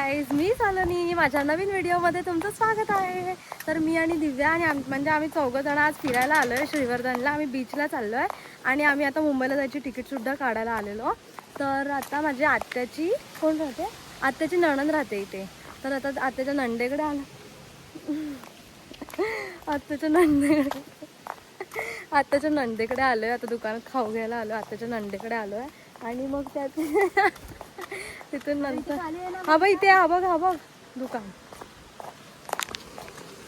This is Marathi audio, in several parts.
गाईज, मी सलोनी, माझ्या नवीन व्हिडिओमध्ये तुमचं स्वागत आहे. तर मी आणि दिव्या आणि म्हणजे आम्ही चौघंजण आज फिरायला आलो आहे श्रीवर्धनला. आम्ही बीचला चाललो आहे आणि आम्ही आता मुंबईला जायची तिकीटसुद्धा काढायला आलेलो. तर आता माझी आत्याची कोण राहते, आत्याची नणंद राहते इथे. तर आता आत्याच्या नंदेकडे आलो, आत्याच्या नंदेकडे आलो आहे. आता दुकानात खाऊ घ्यायला आलो, आत्याच्या नंदेकडे आलो आहे. आणि मग त्यात तिथून नंतर हा बघ इथे, हा बघ दुकान,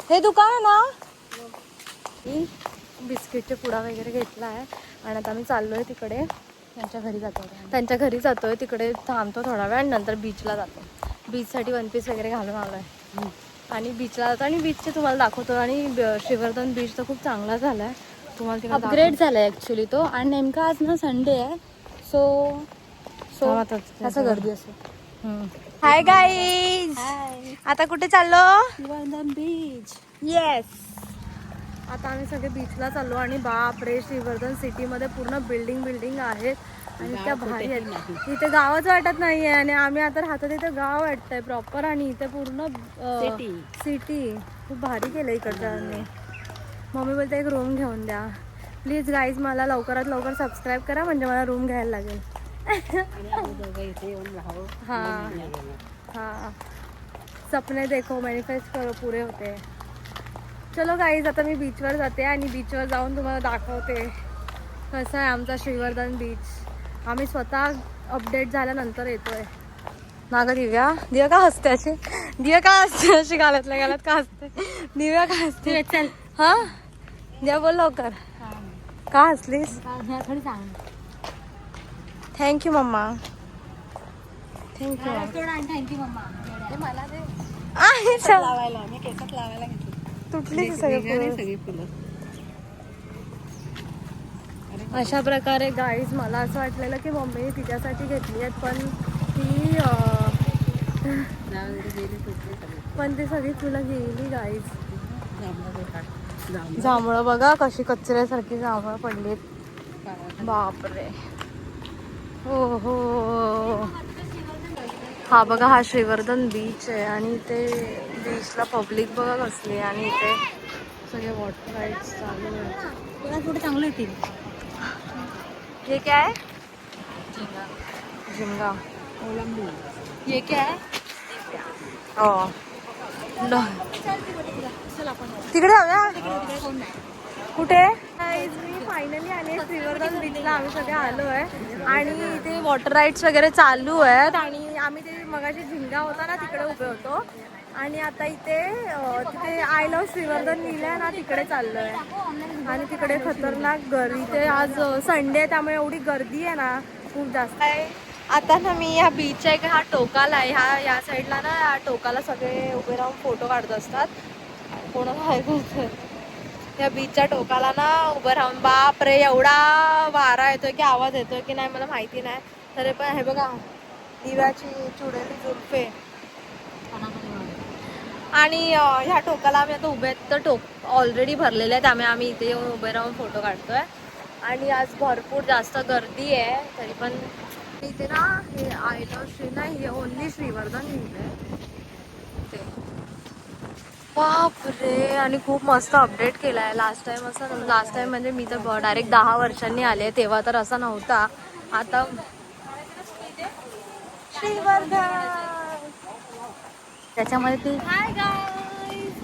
हे दुकान आहे ना. मी बिस्किटचे पुडा वगैरे घेतला आहे आणि आता आम्ही चाललो आहे तिकडे त्यांच्या घरी जातोय. तिकडे थांबतो थोडा वेळ आणि नंतर बीचला जातो. बीचसाठी वन पीस वगैरे घालून आलो आहे आणि बीचला जातो आणि बीचचे तुम्हाला दाखवतो. आणि श्रीवर्धन बीच तर खूप चांगला झाला आहे, तुम्हाला तिकडे अपग्रेड झाला आहे ॲक्च्युली तो. आणि नेमका आज ना संडे आहे, सो असं गर्दी असते. हाय गाईज, आता कुठे चाललो? श्रीवर्धन बीच. येस, आता आम्ही सगळे बीचला चाललो. आणि बाप रे, श्रीवर्धन सिटीमध्ये पूर्ण बिल्डिंग आहेत आणि त्या भारी आहेत. इथे गावच वाटत नाहीये आणि आम्ही आता राहतो तिथे गाव वाटतंय प्रॉपर. आणि इथे पूर्ण सिटी खूप भारी केलं इकडचं. मम्मी बोलते एक रूम घेऊन द्या प्लीज. गाईज, मला लवकरात लवकर सबस्क्राईब करा म्हणजे मला रूम घ्यायला लागेल. हाँ, सपने देखो मॅनिफेस्ट करो पुरे होते. चलो गाईज, आता मी बीचवर जाते आणि बीचवर जाऊन तुम्हाला दाखवते कसं आहे आमचा श्रीवर्धन बीच. आम्ही स्वतः अपडेट झाल्यानंतर येतोय ना ग. दिव्या का हसते अशी? दिव्या का हसते अशी? गालात का हसते दिव्या? का हसते? चल हा दिव्या, बोल लवकर. का हसलीस? थोडी सांग. Thank you mama. Thank you mama. मला दे लावायला, मी केसात लावायला घेतली. तुटली सगळी फुलं. अशा प्रकारे गाईज, मला असं वाटलेलं की मम्मीने तिच्यासाठी घेतली आहेत, पण ती सगळी फुलं गेली गाईज. जांभळं बघा कशी कचऱ्यासारखी जांभळं पडलीत. बापरे, हो हो. हा बघा, हा श्रीवर्धन बीच आहे आणि इथे बीचला पब्लिक बघा कसली. आणि इथे सगळे वॉटर राईड्स चालू आहेत. थोडे चांगले येतील. ये क्या है? झिंगा. ये क्या है? हो, तिकडे जाऊया. कुठे? मी फायनली आले श्रीवर्धन बीचला. आम्ही सगळे आलो आहे आणि इथे वॉटर राईड्स वगैरे चालू आहेत. आणि आम्ही ते मगाशी झिंगा होता ना तिकडे उभे होतो. आणि आता तिथे आय लव्ह श्रीवर्धन लिहिलं आहे ना, तिकडे चाललो आहे. आणि तिकडे खतरनाक गर्दी. ते आज संडे आहे त्यामुळे एवढी गर्दी आहे ना, खूप जास्त आहे. आता ना मी ह्या बीचच्या एक हा टोकाला आहे, या साईडला ना या टोकाला सगळे उभे राहून फोटो काढत असतात. कोणाला ऐकतं या बीचच्या टोकाला ना उभं राहून. बाप रे, एवढा वारा येतोय की आवाज येतोय की नाही मला माहिती नाही. तरी पण हे बघा, दिव्याची चुडेली जुल्फे. आणि ह्या टोकाला आम्ही आता उभे आहेत. तर ऑलरेडी भरलेले आहेत, त्यामुळे आम्ही इथे येऊन उभे राहून फोटो काढतोय. आणि आज भरपूर जास्त गर्दी आहे. तरी पण इथे ना हे आय लव्ह श्री नाही, हे ओनली श्रीवर्धन लिहिलंय ते. बापरे, आणि खूप मस्त अपडेट केला आहे. लास्ट टाइम म्हणजे मी तर डायरेक्ट 10 वर्षांनी आले, तेव्हा तर असा नव्हता. आता श्रीवर्धन त्याच्यामध्ये ते. हाय गाईज,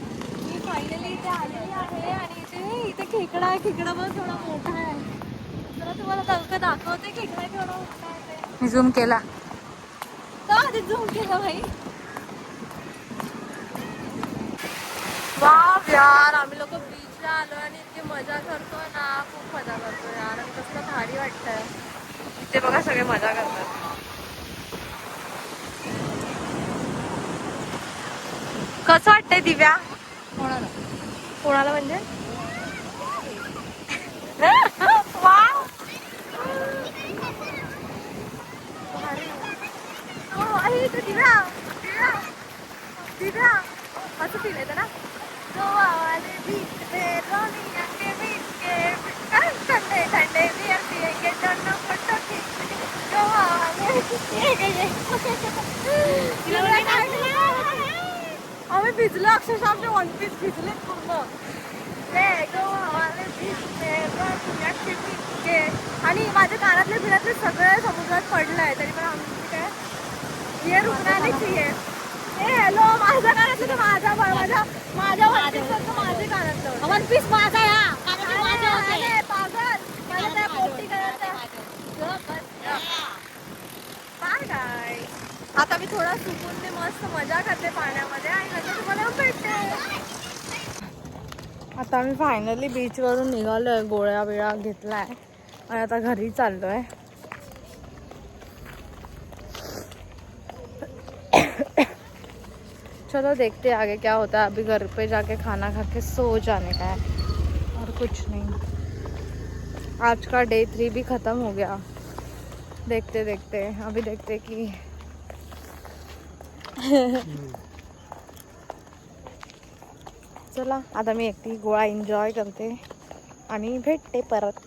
मी फायनली इथे आलेली आहे आणि इथे खेकडा आहे. खेकडा बघ थोडा मोठा आहे. जरा तुम्हाला दाखवते खेकडा केवढा मोठा आहे. मी झूम केला तर झूम केला भाई. वाव यार, आम्ही लोक बीचला आलो आणि इतकी मजा करतोय ना, खूप मजा करतोय यार. आणि कसलं भारी वाटतंय. इथे बघा सगळे मजा करतात. कसं वाटतंय दिव्या? कोणाला म्हणजे? वाव, दिव्या असं फील येतं ना. ठंडे भिजलो अक्षरशः, आमचे वन पीस भिजले पूर्ण. आणि माझ्या कानातले बिनातले सगळे समुद्रात पडलंय, तरी पण आमची काय ये रुकणार चाहिए. ए हॅलो, माझ्या कानातलं तर माझा माझ्या माझे कानातलं वन पीस माझा या पागल. मला त्या पोटी काय. आता मी थोडा सुकून मस्त मजा करते पाण्यामध्ये आणि नंतर तुम्हाला भेटते. आता आम्ही फायनली बीचवरून निघालोय, गोळ्या बिळा घेतलाय आणि आता घरी चाललोय. चलो देखते आगे क्या होता है. अभी घर पे जाके खाना खा के सो जाने का है और कुछ नहीं. आज का डे 3 भी ख़त्म हो गया. देखते देखते अभी देखते कि चला आता मी एकटी गोळा एन्जॉय करते आणि भेटते परत.